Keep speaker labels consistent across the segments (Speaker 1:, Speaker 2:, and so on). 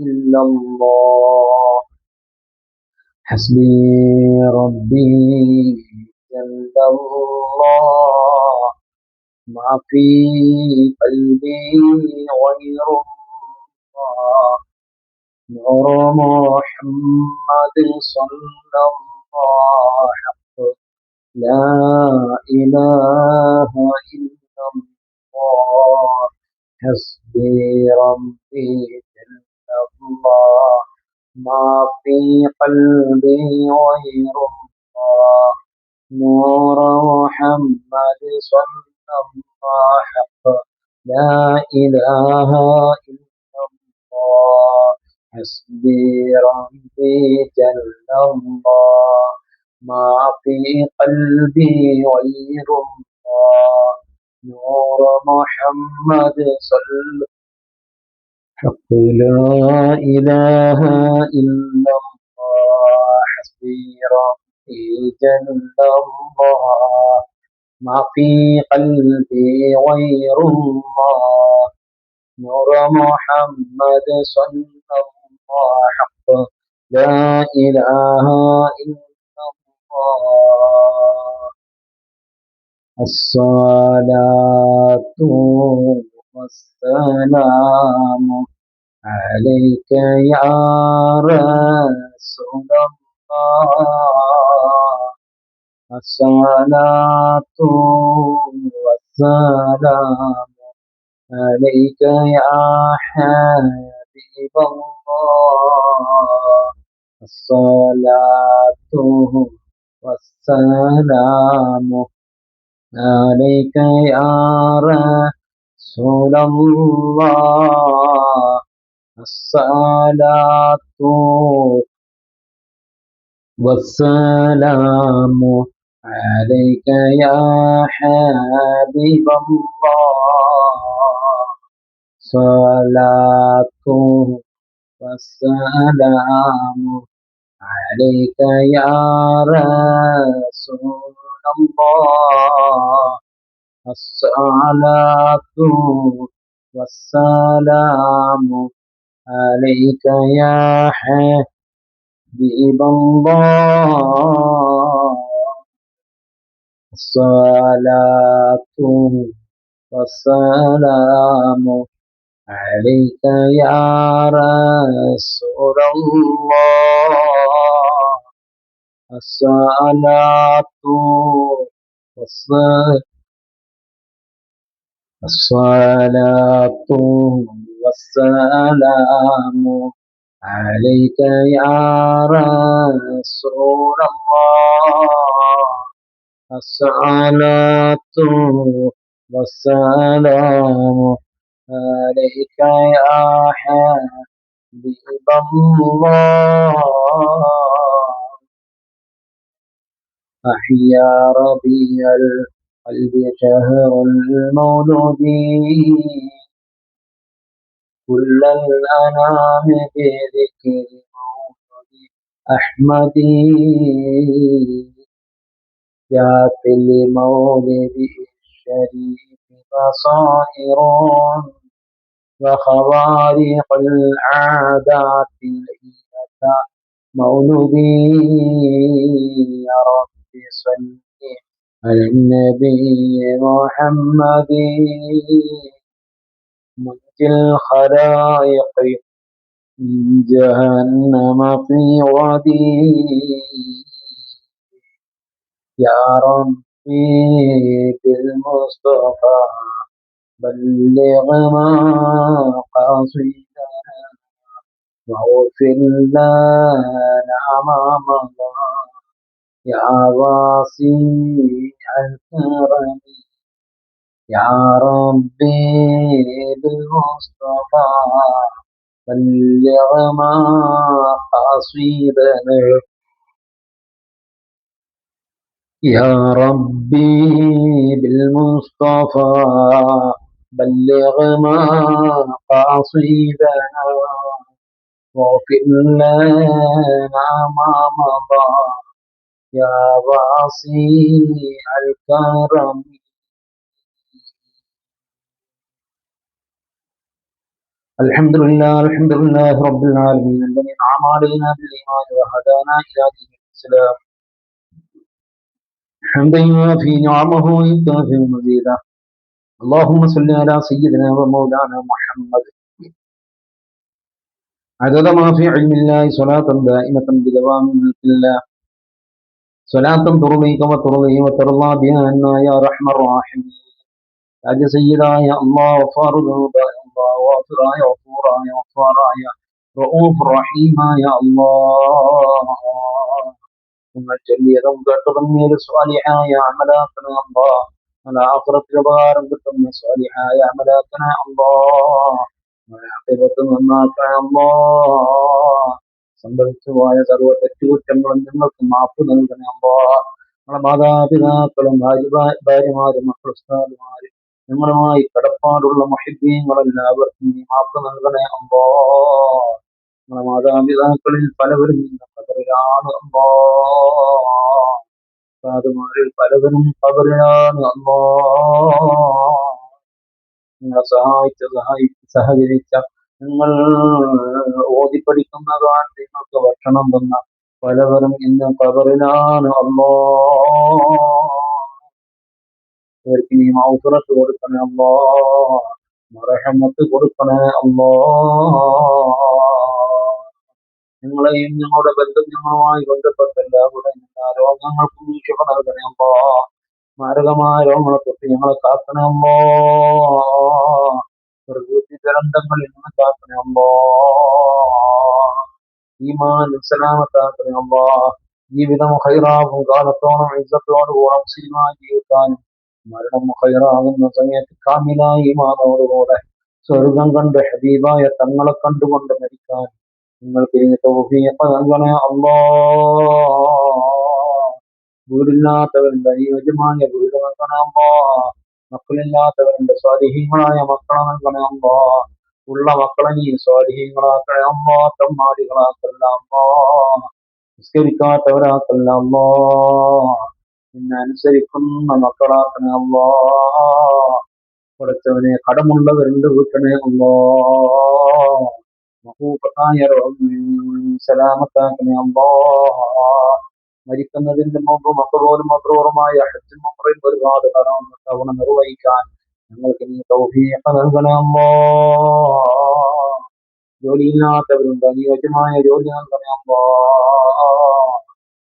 Speaker 1: إلا الله. حسبي ربي جل الله، ما في قلبي غير الله. نور محمد صلى الله، لا إله إلا الله. حسبي ربي جل الله، ما في قلبي غير الله. نور محمد صلى الله، لا إله إلا الله. حسبي ربي جل الله، ما في قلبي غير الله. نور محمد صلى حق، لا إله إلا الله. حسبي ربي جل الله، ما في قلبي غير الله. نور محمد صلى الله، حق، لا إله إلا الله. الصلاة والسلام عليك يا رسول الله. الصلاة والسلام عليك يا حبيب الله. الصلاة والسلام عليك يا رسول الله. الصلاة والسلام عليك يا حبيب الله. صلاة والسلام عليك يا رسول الله. الصلاة والسلام عليك يا حبيب الله. الصلاة والسلام عليك يا رسول الله. الصلاة الصلاة والسلام عليك يا رسول الله. الصلاة والسلام عليك يا حبيب الله. أحيا ربيع القلب شهر المولود، كل الأنام بذكر مولد أحمد. يا في المولد الشريف بصائر وخوارق العادات الإية مولدي. يا رب صل على النبي محمد، منجي الخلائق من جهنم في ودي. يا ربي بالمصطفى بلغ مقاصدنا، واغفر لنا ما مضى. يا واسع الكرم، يا ربي بالمصطفى بلغ مقاصدنا. يا ربي بالمصطفى بلغ مقاصدنا، واغفر لنا ما مضى. يا واسع الكرم. الحمد لله رب العالمين الذي أنعم علينا بالإيمان وهدانا إلى دين الإسلام حمدا يوافي نعمه ويكافئ مزيدا. اللهم صل على سيدنا ومولانا محمد عدد ما في علم الله صلاة دائمة بدوام ملك الله، صلاة ترضيك وترضي وترضى بها عنا يا أرحم الراحمين. يا سيدا يا الله غفار ذنوب يا الله غافر يا غفور يا غفار يا رؤوف رحيم يا الله. നിങ്ങൾ ചൊല്ലിയതും കേട്ടതും സ്വാലിഹായ അമലാക്കണ അല്ലാ. ആഖിറത്തിൽ ഉപകാരം കിട്ടുന്ന സ്വാലിഹായ അമലാക്കണ അല്ലാ. ആഖിറത്ത് നന്നാക്കണ അല്ലാ. സംഭവിച്ചു പോയ സർവ്വ തെറ്റുകുറ്റങ്ങളും നിങ്ങൾക്ക് മാപ്പ് നൽകണ അല്ലാ. നമ്മളെ മാതാപിതാക്കളും ഭാര്യമാരും മക്കൾ ഉസ്താദുമാരും നിങ്ങളുമായി കടപ്പാടുള്ള മുഹിബ്ബീങ്ങളെല്ലാവർക്കും നീ മാപ്പ് നൽകണേ അല്ലാ. നമ്മളെ മാതാപിതാക്കളിൽ പലവരും ഇന്ന് ഖബറിലാണ് അല്ലാ. ഉസ്താദുമാരിൽ പലവരും ഖബറിലാണ് അല്ലാ. നിങ്ങളെ സഹകരിച്ച നിങ്ങൾ ഓതിപ്പടിക്കുന്നതാണ് നിങ്ങൾക്ക് ഭക്ഷണം തന്ന പലവരും ഇന്ന് ഖബറിലാണ് അല്ലാ. അവർക്ക് നീ മൗഫിറത്ത് കൊടുക്കണേ അല്ലാ. റഹ്മത്ത് കൊടുക്കണേ അല്ലാ. നിങ്ങളെയും ഞങ്ങളുടെ ബന്ധങ്ങളുമായി ബന്ധപ്പെട്ട എല്ലാവരുടെയും എല്ലാ രോഗങ്ങൾക്കും നീ ശിഫ നൽകണേ അല്ലാ. മാരകമായ രോഗങ്ങളെ തൊട്ട് ഞങ്ങളെ കാക്കണേ അല്ലാ. പ്രകൃതി ദുരന്തങ്ങളിൽ നിന്ന് കാക്കണേ അല്ലാ. ഈമാൻ സലാമത്താക്കണേ അല്ലാ. ജീവിതം ഖൈറാകും കാലത്തോളം ഇസ്സത്തോടുകൂടെ മുസ്ലിമായി ജീവിക്കാനും മരണം ഖൈറാകുന്ന സമയത്ത് കാമിലായ ഈമാനോടുകൂടെ സ്വർഗം കണ്ട് ഹബീബായ തങ്ങളെ കണ്ടുകൊണ്ട് മരിക്കാൻ നിങ്ങൾക്ക് തൗഫീഖ് നൽകണേ അല്ലാ. വീടില്ലാത്തവരുടെ അനുയോജ്യമായ വീട് നൽകണേ അല്ലാ. മക്കളില്ലാത്തവരുടെ സ്വാലിഹീങ്ങളായ മക്കളെ നൽകണേ അല്ലാ. ഉള്ള മക്കളെ നീ സ്വാലിഹീങ്ങളാക്കണേ അല്ലാ. തമ്മാടികളാക്കല്ല അല്ലാ. നിസ്കരിക്കാത്തവരാക്കല്ല അല്ലാ. നിന്നെ അനുസരിക്കുന്ന മക്കളാക്കണേ അല്ലാ. പഠിച്ചവനെ കടമുള്ളവരുടെ വീട്ടണേ അല്ലാ. മഹൂഫത്തായ സലാമത്താക്കണേ അല്ലാ. മരിക്കുന്നതിന്റെ മുമ്പ് മക്കളോടും മക്കളോറുമായ ഹജ്ജും ഉംറയും ഒരുപാട് തവണ നിർവഹിക്കാൻ ഞങ്ങൾക്ക് നീ തൗഫീഖ് നൽകണേ അല്ലാ. ജോലിയില്ലാത്തവരുണ്ട്, അനുയോജ്യമായ ജോലി നൽകണേ അല്ലാ.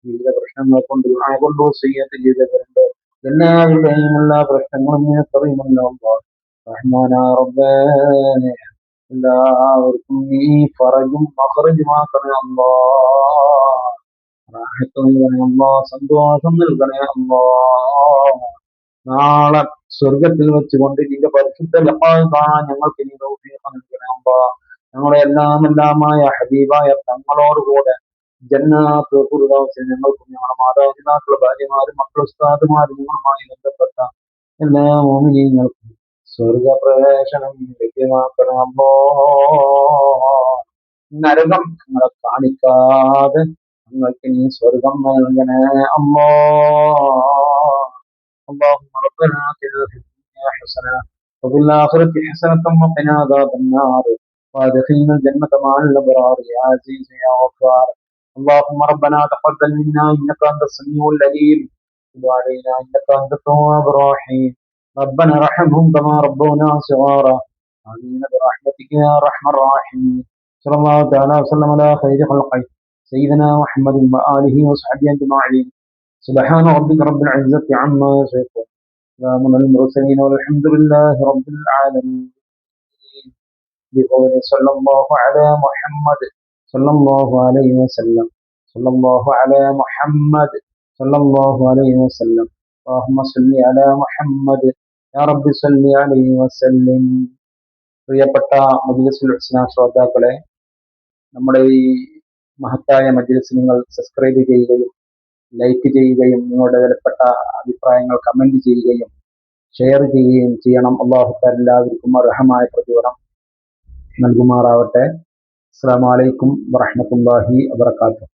Speaker 1: വിവിധ പ്രശ്നങ്ങൾ കൊണ്ട് കൊണ്ട് വസിയ്യത്ത് ചെയ്തവരുണ്ട്, എല്ലാവരുടെയും എല്ലാ പ്രശ്നങ്ങളും നിനക്കറിയുമല്ലോ അല്ലാ. റഹ്മാനായ റബ്ബേ, എല്ലാവർക്കും നീ ഫറജും മഖ്റജുമാക്കണേ അല്ലാ. റാഹത്ത് നൽകണേ അല്ലാ. സന്തോഷം നൽകണേ അല്ലാ. നാളെ സ്വർഗത്തിൽ വെച്ചുകൊണ്ട് നിന്റെ പരിശുദ്ധ ലഖാء കാണാൻ ഞങ്ങൾക്ക് നീ തൗഫീഖ് നൽകണേ അല്ലാ. ഞങ്ങളുടെ എല്ലാമായ ഹബീബായ തങ്ങളോടുകൂടെ ജന്നാത്തുൽ ഫിർദൗസിൽ ഞങ്ങൾക്കും ഞങ്ങളുടെ മാതാപിതാക്കളുടെ ഭാര്യമാരും മക്കൾ ഉസ്താദുമാരും ഞങ്ങളുമായി ബന്ധപ്പെട്ട എല്ലാ മുഅ്മിനീങ്ങൾക്കും സ്വർഗപ്രവേശനം ലഭ്യമാക്കണം അല്ലാ. നരകം ഞങ്ങളെ കാണിക്കാതെ ഞങ്ങൾക്ക് നീ സ്വർഗം നൽകണേ അല്ലാ. اللهم ربنا آتنا في الدنيا حسنة وفي الآخرة حسنة وقنا عذاب النار وادخلنا الجنة مع الأبرار يا عزيز يا غفار. اللهم ربنا تقبل منا إنك أنت السميع العليم وتب علينا إنك أنت التواب الرحيم. ربنا ارحمهم كما ربونا صغارا آمين برحمتك يا أرحم الراحمين. صلى الله تعالى وسلم على خير خلقه سيدنا محمد وآله وصحبه أجمعين. سبحان ربك رب العزة عما يصفون سلام على المرسلين والحمد لله رب العالمين. بقول صلى الله على محمد صلى الله عليه وسلم صلى الله على محمد صلى الله عليه وسلم اللهم صل على محمد يا رب صل عليه وسلم. പ്രിയപ്പെട്ട മജ്‌ലിസുൽ ഹുസ്ന ശ്രോതാക്കളെ, നമ്മുടെ ഈ മഹത്തായ മജ്‌ലിസ് നിങ്ങൾ സബ്സ്ക്രൈബ് ചെയ്യുകയും ലൈക്ക് ചെയ്യുകയും നിങ്ങളുടെ വിലപ്പെട്ട അഭിപ്രായങ്ങൾ കമന്റ് ചെയ്യുകയും ഷെയർ ചെയ്യുകയും ചെയ്യണം. അല്ലാഹു തആല എല്ലാവർക്കും അർഹമായ പ്രതിഫലം നൽകുമാറാവട്ടെ. അസ്സലാമു അലൈക്കും വറഹ്മത്തുള്ളാഹി വബറകാതുഹു.